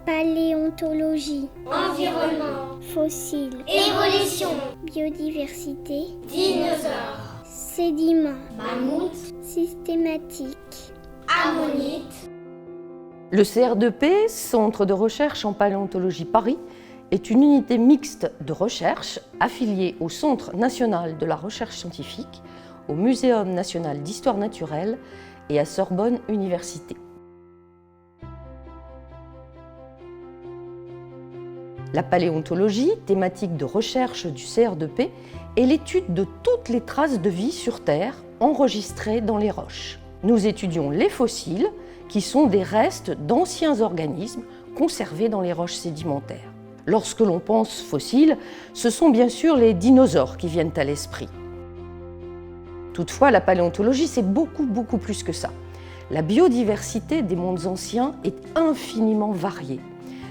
Paléontologie, environnement, fossiles, évolution, biodiversité, dinosaures, sédiments, mammouth, systématique. ammonite. Le CR2P, Centre de recherche en paléontologie Paris, est une unité mixte de recherche affiliée au Centre national de la recherche scientifique, au Muséum national d'histoire naturelle et à Sorbonne Université. La paléontologie, thématique de recherche du CR2P, est l'étude de toutes les traces de vie sur Terre enregistrées dans les roches. Nous étudions les fossiles, qui sont des restes d'anciens organismes conservés dans les roches sédimentaires. Lorsque l'on pense fossiles, ce sont bien sûr les dinosaures qui viennent à l'esprit. Toutefois, la paléontologie, c'est beaucoup plus que ça. La biodiversité des mondes anciens est infiniment variée.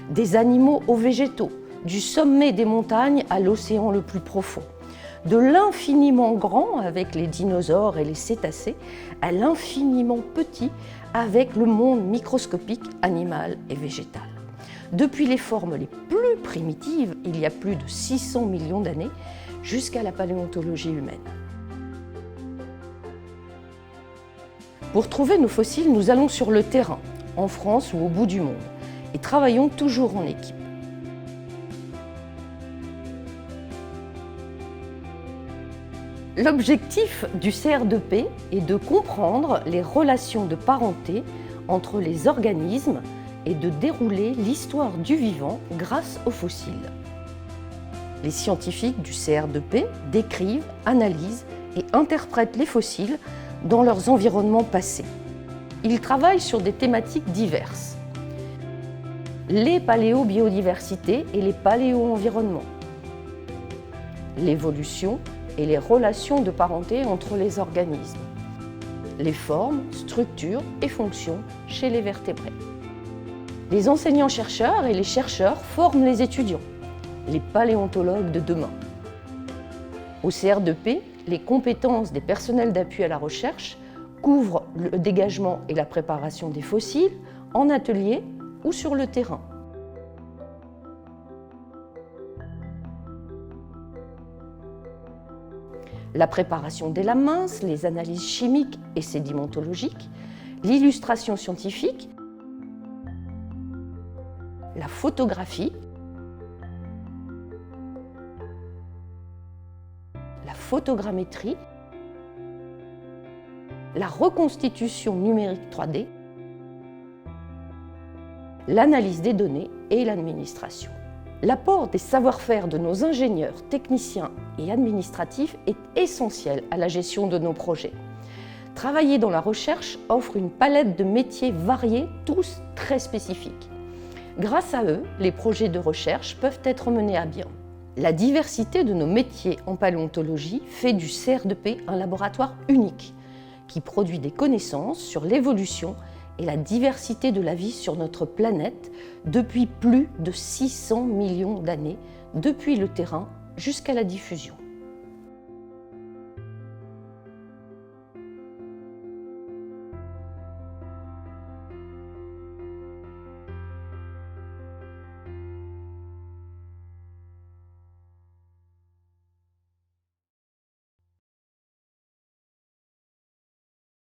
Des animaux aux végétaux, du sommet des montagnes à l'océan le plus profond, de l'infiniment grand avec les dinosaures et les cétacés à l'infiniment petit avec le monde microscopique animal et végétal. Depuis les formes les plus primitives, il y a plus de 600 millions d'années, jusqu'à la paléontologie humaine. Pour trouver nos fossiles, nous allons sur le terrain, en France ou au bout du monde, et travaillons toujours en équipe. L'objectif du CR2P est de comprendre les relations de parenté entre les organismes et de dérouler l'histoire du vivant grâce aux fossiles. Les scientifiques du CR2P décrivent, analysent et interprètent les fossiles dans leurs environnements passés. Ils travaillent sur des thématiques diverses. Les paléobiodiversités et les paléo-environnements, l'évolution et les relations de parenté entre les organismes, les formes, structures et fonctions chez les vertébrés. Les enseignants-chercheurs et les chercheurs forment les étudiants, les paléontologues de demain. Au CR2P, les compétences des personnels d'appui à la recherche couvrent le dégagement et la préparation des fossiles en atelier ou sur le terrain. La préparation des lames minces, les analyses chimiques et sédimentologiques, l'illustration scientifique, la photographie, la photogrammétrie, la reconstitution numérique 3D, l'analyse des données et l'administration. L'apport des savoir-faire de nos ingénieurs, techniciens et administratifs est essentiel à la gestion de nos projets. Travailler dans la recherche offre une palette de métiers variés, tous très spécifiques. Grâce à eux, les projets de recherche peuvent être menés à bien. La diversité de nos métiers en paléontologie fait du CR2P un laboratoire unique qui produit des connaissances sur l'évolution et la diversité de la vie sur notre planète depuis plus de 600 millions d'années, depuis le terrain jusqu'à la diffusion.